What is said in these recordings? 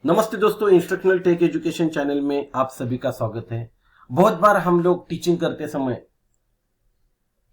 नमस्ते दोस्तों, instructional take education channel में आप सभी का स्वागत है। बहुत बार हम लोग टीचिंग करते समय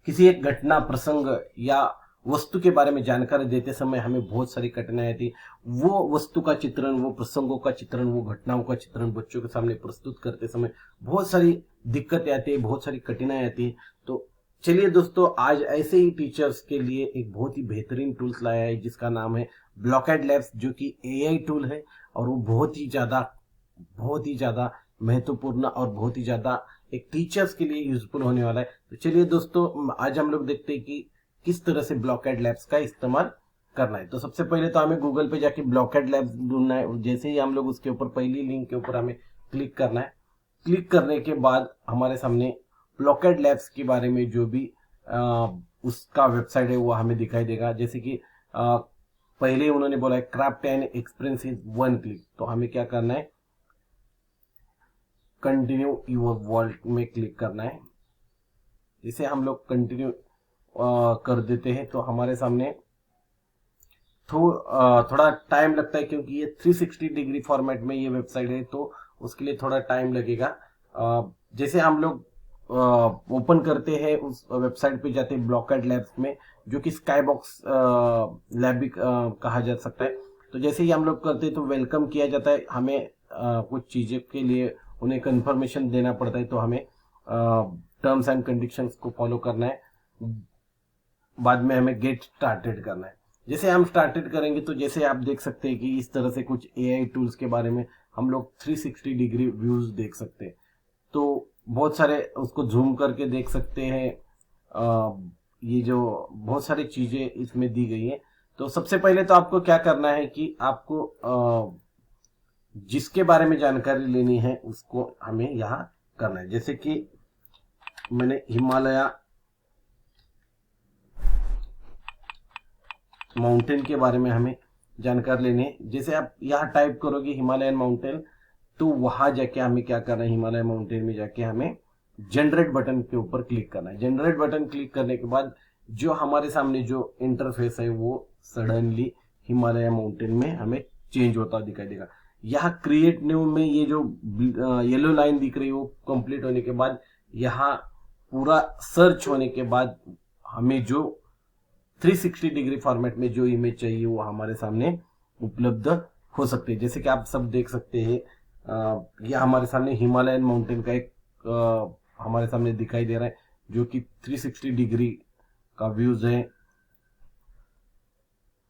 किसी एक घटना, प्रसंग या वस्तु के बारे में जानकारी देते समय हमें बहुत सारी कठिनाई आती। वो वस्तु का चित्रण, वो प्रसंगों का चित्रण, वो घटनाओं का चित्रण बच्चों के सामने प्रस्तुत करते समय बहुत सारी दिक्कतें आती है, बहुत सारी कठिनाई आती है। तो चलिए दोस्तों, आज ऐसे ही टीचर्स के लिए एक बहुत ही बेहतरीन टूल्स लाया है जिसका नाम है ब्लॉकेड लैब्स, जो कि एआई टूल है और वो बहुत ही ज्यादा महत्वपूर्ण और बहुत ही ज्यादा एक टीचर्स के लिए यूजफुल होने वाला है। तो चलिए दोस्तों, आज हम लोग देखते हैं कि किस तरह से ब्लॉकेड लैब्स का इस्तेमाल करना है। तो सबसे पहले तो हमें गूगल पे जाके ब्लॉकेड लैब्स ढूंढना है। जैसे ही हम लोग उसके ऊपर पहली लिंक के ऊपर हमें क्लिक करना है। क्लिक करने के बाद हमारे सामने ब्लॉकेड लैब्स के बारे में जो भी उसका वेबसाइट है वो हमें दिखाई देगा। जैसे कि पहले उन्होंने बोला है craft and experience in one click. तो हमें क्या करना है, कंटिन्यू यूर वर्ल्ड में क्लिक करना है। जिसे हम लोग कंटिन्यू कर देते हैं तो हमारे सामने थोड़ा टाइम लगता है, क्योंकि ये 360 डिग्री फॉर्मेट में ये वेबसाइट है, तो उसके लिए थोड़ा टाइम लगेगा। जैसे हम लोग ओपन करते हैं, उस वेबसाइट पे जाते हैं ब्लॉकेड लैब्स में, जो कि स्काई बॉक्स लैब भी कहा जा सकता है। तो जैसे ही हम लोग करते हैं तो वेलकम किया जाता है। हमें कुछ चीज़ें के लिए उन्हें कंफर्मेशन देना पड़ता है, तो हमें टर्म्स एंड कंडीशंस को फॉलो करना है। बाद में हमें गेट स्टार्टेड करना है। जैसे हम स्टार्टेड करेंगे तो जैसे आप देख सकते हैं कि इस तरह से कुछ एआई टूल्स के बारे में हम लोग 360 डिग्री व्यूज देख सकते हैं। तो बहुत सारे उसको जूम करके देख सकते हैं। ये जो बहुत सारी चीजें इसमें दी गई हैं। तो सबसे पहले तो आपको क्या करना है कि आपको जिसके बारे में जानकारी लेनी है उसको हमें यहाँ करना है। जैसे कि मैंने हिमालय माउंटेन के बारे में हमें जानकारी लेनी है। जैसे आप यहाँ टाइप करोगे हिमालयन माउंटेन, तो वहां जाके हमें क्या करना है, हिमालय माउंटेन में जाके हमें जनरेट बटन के ऊपर क्लिक करना है। जनरेट बटन क्लिक करने के बाद जो हमारे सामने जो इंटरफेस है वो सडनली हिमालय माउंटेन में हमें चेंज होता दिखाई देगा। यहाँ क्रिएट न्यू में ये जो येलो लाइन दिख रही है वो कंप्लीट होने के बाद यहाँ पूरा सर्च होने के बाद हमें जो 360 डिग्री फॉर्मेट में जो इमेज चाहिए वो हमारे सामने उपलब्ध हो सकते हैं। जैसे कि आप सब देख सकते हैं, यह हमारे सामने हिमालयन माउंटेन का एक हमारे सामने दिखाई दे रहा है, जो कि 360 डिग्री का व्यूज है।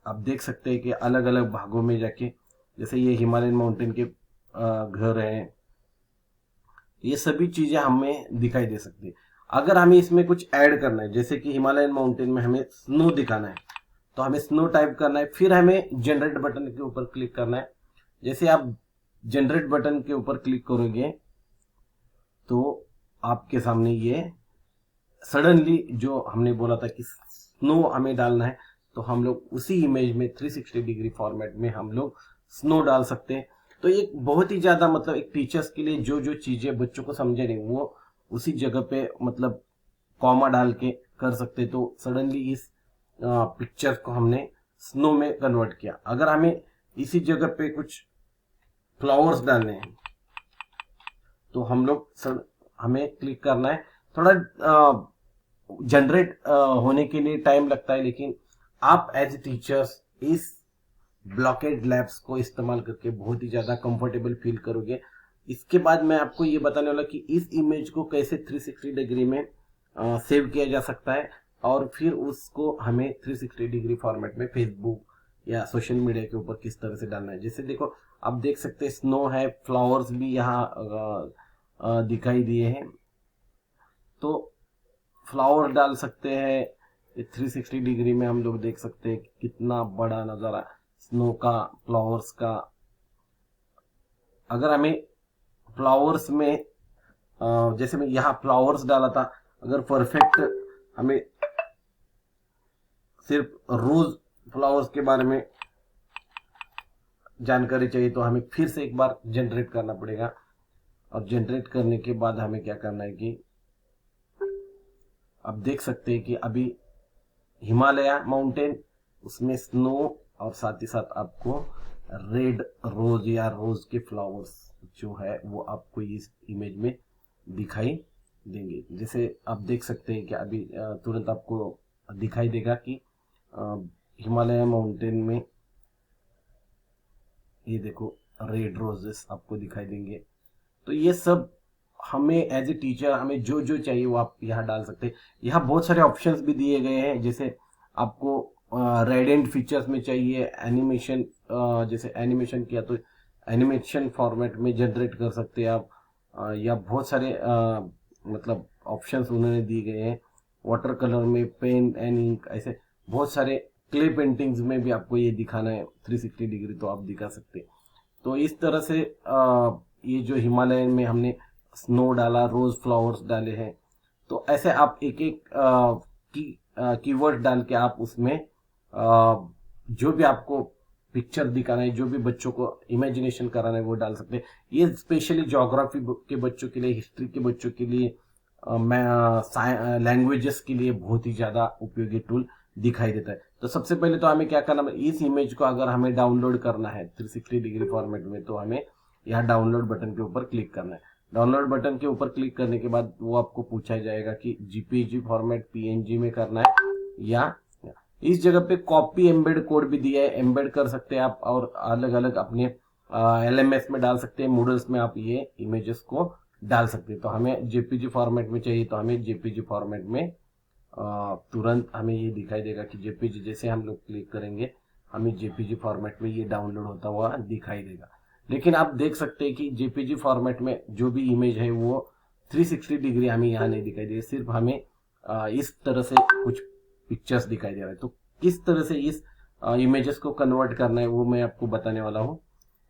आप देख सकते हैं कि अलग अलग भागों में जाके, जैसे ये हिमालयन माउंटेन के घर हैं, ये सभी चीजें हमें दिखाई दे सकती है। अगर हमें इसमें कुछ ऐड करना है, जैसे कि हिमालयन माउंटेन में हमें स्नो दिखाना है, तो हमें स्नो टाइप करना है। फिर हमें जनरेट बटन के ऊपर क्लिक करना है। जैसे आप जनरेट बटन के ऊपर क्लिक करोगे तो आपके सामने ये सडनली जो हमने बोला था कि स्नो हमें डालना है, तो हम लोग उसी इमेज में 360 डिग्री फॉर्मेट में हम लोग स्नो डाल सकते हैं। तो ये बहुत ही ज्यादा मतलब एक टीचर्स के लिए जो जो चीजें बच्चों को समझे नहीं वो उसी जगह पे मतलब कॉमा डाल के कर सकते। तो सडनली इस पिक्चर को हमने स्नो में कन्वर्ट किया। अगर हमें इसी जगह पे कुछ फ्लावर्स डालने हैं तो हम लोग हमें क्लिक करना है। थोड़ा जनरेट होने के लिए टाइम लगता है, लेकिन आप एज टीचर्स इस ब्लॉकेड लैब्स को इस्तेमाल करके बहुत ही ज्यादा कंफर्टेबल फील करोगे। इसके बाद मैं आपको ये बताने वाला कि इस इमेज को कैसे 360 डिग्री में सेव किया जा सकता है, और फिर उसको हमें 360 डिग्री फॉर्मेट में फेसबुक या सोशल मीडिया के ऊपर किस तरह से डालना है। जैसे देखो, आप देख सकते हैं स्नो है, फ्लावर्स भी यहाँ दिखाई दिए हैं। तो फ्लावर डाल सकते हैं। 360 डिग्री में हम लोग देख सकते हैं कितना बड़ा नजारा स्नो का, फ्लावर्स का। अगर हमें फ्लावर्स में जैसे मैं यहाँ फ्लावर्स डाला था, अगर परफेक्ट हमें सिर्फ रोज फ्लावर्स के बारे में जानकारी चाहिए तो हमें फिर से एक बार जनरेट करना पड़ेगा। और जनरेट करने के बाद हमें क्या करना है कि आप देख सकते हैं कि अभी हिमालय माउंटेन, उसमें स्नो और साथ ही साथ आपको रेड रोज या रोज के फ्लावर्स जो है वो आपको इस इमेज में दिखाई देंगे। जैसे आप देख सकते हैं कि अभी तुरंत आपको दिखाई देगा कि हिमालय माउंटेन में ये देखो रेड रोजेस आपको दिखाई देंगे। तो ये सब हमें एज ए टीचर हमें जो जो चाहिए वो आप यहाँ डाल सकते हैं। यहाँ बहुत सारे ऑप्शंस भी दिए गए हैं, जैसे आपको रेडिएंट फीचर्स में चाहिए एनिमेशन, जैसे एनिमेशन किया तो एनिमेशन फॉर्मेट में जनरेट कर सकते हैं आप, या बहुत सारे मतलब ऑप्शंस उन्होंने दिए गए हैं। वाटर कलर में, पेन एंड इंक, ऐसे बहुत सारे क्ले पेंटिंग्स में भी आपको ये दिखाना है 360 डिग्री तो आप दिखा सकते हैं। तो इस तरह से ये जो हिमालय में हमने स्नो डाला, रोज फ्लावर्स डाले हैं, तो ऐसे आप एक एक कीवर्ड डाल के आप उसमें जो भी आपको पिक्चर दिखाना है, जो भी बच्चों को इमेजिनेशन कराना है वो डाल सकते हैं। ये स्पेशली ज्योग्राफी के बच्चों के लिए, हिस्ट्री के बच्चों के लिए, लैंग्वेजेस के लिए बहुत ही ज्यादा उपयोगी टूल दिखाई देता है। तो सबसे पहले तो हमें क्या करना है, इस इमेज को अगर हमें डाउनलोड करना है 360 डिग्री फॉर्मेट में, तो हमें यहाँ डाउनलोड बटन के ऊपर क्लिक करना है। डाउनलोड बटन के ऊपर क्लिक करने के बाद वो आपको पूछा जाएगा कि जीपीजी फॉर्मेट, पीएनजी में करना है या इस जगह पे कॉपी एम्बेड कोड भी दिया है, एम्बेड कर सकते हैं आप और अलग अलग अपने एलएमएस में डाल सकते हैं, मॉडल्स में आप ये इमेजेस को डाल सकते हैं। तो हमें जेपीजी फॉर्मेट में चाहिए तो हमें जेपीजी फॉर्मेट में तुरंत हमें ये दिखाई देगा कि जेपीजी, जैसे हम लोग क्लिक करेंगे हमें जेपीजी फॉर्मेट में ये डाउनलोड होता हुआ दिखाई देगा। लेकिन आप देख सकते हैं कि जेपीजी फॉर्मेट में जो भी इमेज है वो 360 डिग्री हमें यहाँ नहीं दिखाई दे रही, सिर्फ हमें इस तरह से कुछ पिक्चर्स दिखाई दे रहा है। तो किस तरह से इस इमेजेस को कन्वर्ट करना है वो मैं आपको बताने वाला हूँ।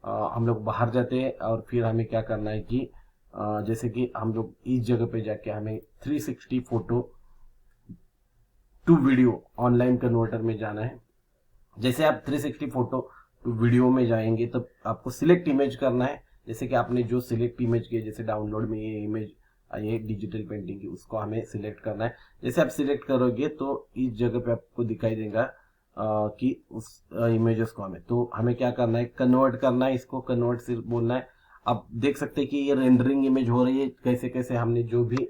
हम लोग बाहर जाते हैं और फिर हमें क्या करना है कि जैसे कि हम लोग इस जगह पे जाके हमें 360 photo to video online converter में जाना है। जैसे आप 360 फोटो टू वीडियो में जाएंगे तब आपको सिलेक्ट इमेज करना है। जैसे कि आपने जो सिलेक्ट इमेज किया, जैसे डाउनलोड में ये इमेज, ये डिजिटल पेंटिंग की, उसको हमें सिलेक्ट करना है। जैसे आप सिलेक्ट करोगे तो इस जगह पे आपको दिखाई देगा कि उस इमेजेस को हमें क्या करना है, कन्वर्ट करना है। इसको कन्वर्ट सिर्फ बोलना है। आप देख सकते हैं कि ये रेंडरिंग इमेज हो रही है, कैसे कैसे हमने जो भी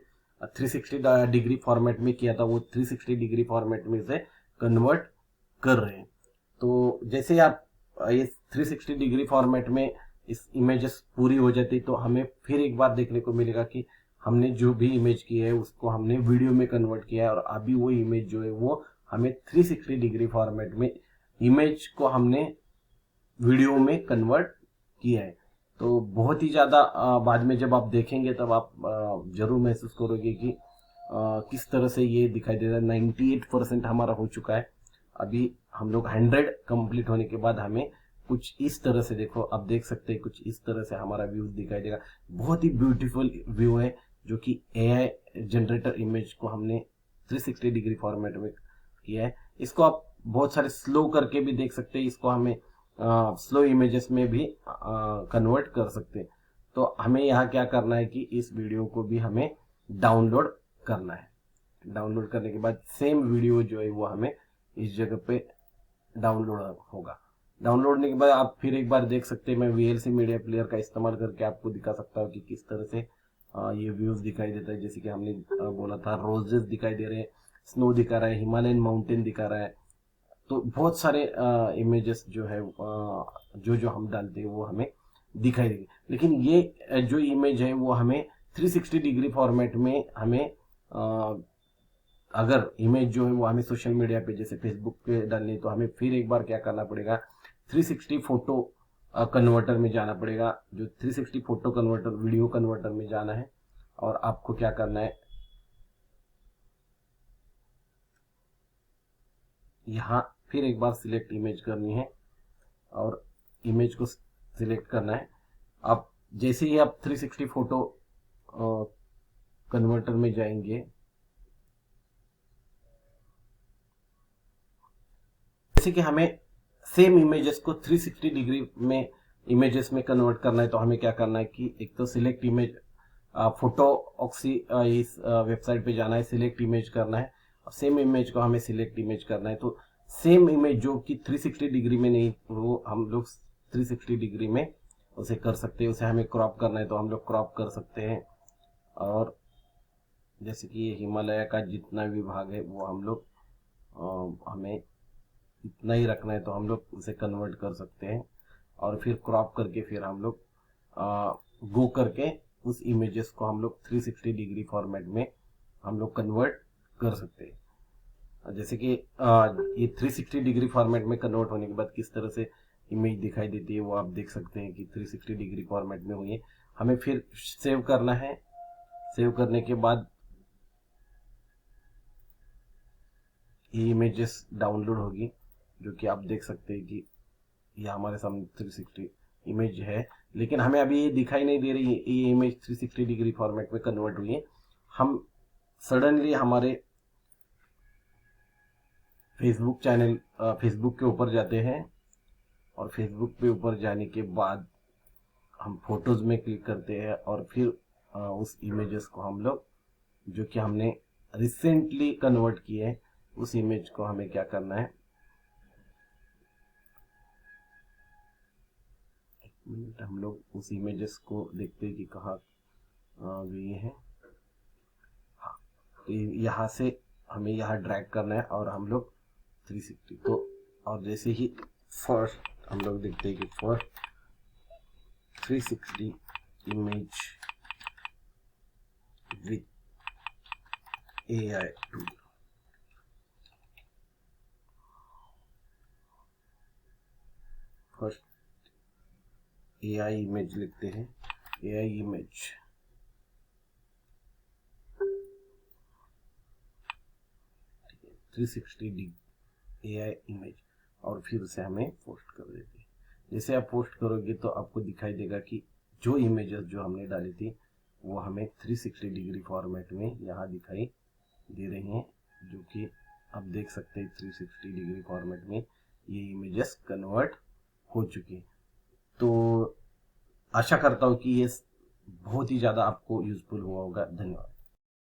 360 डिग्री फॉर्मेट में किया था वो 360 डिग्री फॉर्मेट में से कन्वर्ट कर रहे हैं। तो जैसे आप ये 360 डिग्री फॉर्मेट में इस इमेजेस पूरी हो जाती तो हमें फिर एक बार देखने को मिलेगा कि हमने जो भी इमेज की है उसको हमने वीडियो में कन्वर्ट किया है, और अभी वो इमेज जो है वो हमें 360 डिग्री फॉर्मेट में इमेज को हमने वीडियो में कन्वर्ट किया है। तो बहुत ही ज़्यादा बाद में जब आप देखेंगे तब आप जरूर महसूस करोगे कि किस तरह से ये दिखाई दे रहा है। 98% हमारा हो चुका है। अभी हम लोग 100 कंप्लीट होने के बाद हमें कुछ इस तरह से, देखो आप देख सकते हैं, कुछ इस तरह से हमारा व्यू दिखाई देगा। बहुत ही ब्यूटीफुल व्यू है जो कि एआई जनरेटर इमेज को हमने 360 डिग्री फॉर्मेट में किया है। इसको आप बहुत सारे स्लो करके भी देख सकते हैं, इसको हमें स्लो इमेजेस में भी कन्वर्ट कर सकते हैं। तो हमें यहाँ क्या करना है कि इस वीडियो को भी हमें डाउनलोड करना है। डाउनलोड करने के बाद सेम वीडियो जो है वो हमें इस जगह पे डाउनलोड होगा। डाउनलोड होने के बाद आप फिर एक बार देख सकते हैं, मैं VLC मीडिया प्लेयर का इस्तेमाल करके आपको दिखा सकता हूँ कि किस तरह से ये व्यूज दिखाई देता है। जैसे कि हमने बोला था, रोजेस दिखाई दे रहे हैं, स्नो दिखा रहा है, हिमालयन माउंटेन दिखा रहा है। तो बहुत सारे इमेजेस जो है जो जो हम डालते हैं वो हमें दिखाई देगी। लेकिन ये जो इमेज है वो हमें 360 डिग्री फॉर्मेट में हमें अगर इमेज जो है वो हमें सोशल मीडिया पे जैसे फेसबुक पे डालनी है तो हमें फिर एक बार क्या करना पड़ेगा, 360 फोटो कन्वर्टर में जाना पड़ेगा। जो 360 फोटो कन्वर्टर, वीडियो कन्वर्टर में जाना है, और आपको क्या करना है, यहाँ फिर एक बार सिलेक्ट इमेज करनी है और इमेज को सिलेक्ट करना है। आप जैसे ही आप 360 फोटो कन्वर्टर में जाएंगे, जैसे कि हमें सेम इमेजेस को 360 डिग्री में इमेजेस में कन्वर्ट करना है, तो हमें क्या करना है कि एक तो सिलेक्ट इमेज, फोटो ऑक्सी इस वेबसाइट पे जाना है, सिलेक्ट इमेज करना है, सेम इमेज को हमें सिलेक्ट इमेज करना है। तो सेम इमेज जो कि 360 डिग्री में नहीं, वो हम लोग 360 डिग्री में उसे कर सकते हैं। उसे हमें क्रॉप करना है तो हम लोग क्रॉप कर सकते हैं। और जैसे कि ये हिमालय का जितना भी भाग है वो हम लोग हमें इतना ही रखना है तो हम लोग उसे कन्वर्ट कर सकते हैं। और फिर क्रॉप करके फिर हम लोग गो करके उस इमेजेस को हम लोग 360 डिग्री फॉर्मेट में हम लोग कन्वर्ट कर सकते हैं। जैसे कि ये 360 डिग्री फॉर्मेट में कन्वर्ट होने के बाद किस तरह से इमेज दिखाई देती है वो आप देख सकते हैं कि 360 डिग्री फॉर्मेट में हुई है। हमें फिर सेव करना है। सेव करने के बाद ये इमेजेस डाउनलोड होगी, जो कि आप देख सकते हैं कि ये हमारे सामने 360 इमेज है। लेकिन हमें अभी ये दिखाई नहीं दे रही है ये इमेज 360 डिग्री फॉर्मेट में कन्वर्ट हुई है। हम सडनली हमारे फेसबुक चैनल फेसबुक के ऊपर जाते हैं और फेसबुक पे ऊपर जाने के बाद हम फोटोज में क्लिक करते हैं और फिर उस इमेजेस को हम लोग जो कि हमने रिसेंटली कन्वर्ट किए हैं उस इमेज को हमें क्या करना है, एक मिनट, हम लोग उस इमेजेस को देखते हैं कि कहाँ गई है। हाँ, तो यहाँ से हमें यहाँ ड्रैग करना है और हम लोग 360 तो, और जैसे ही फर्स्ट हम लोग देखते हैं कि first 360 image with AI tool, first AI image लिखते हैं, AI इमेज 360 AI इमेज, और फिर उसे हमें पोस्ट कर देते हैं। जैसे आप पोस्ट करोगे तो आपको दिखाई देगा कि जो इमेजेस जो हमने डाली थी वो हमें 360 डिग्री फॉर्मेट में यहाँ दिखाई दे रही हैं, जो कि आप देख सकते हैं 360 डिग्री फॉर्मेट में ये इमेजेस कन्वर्ट हो चुकी हैं। तो आशा करता हूँ कि ये बहुत ही ज़्यादा आपको यूजफुल हुआ होगा। धन्यवाद।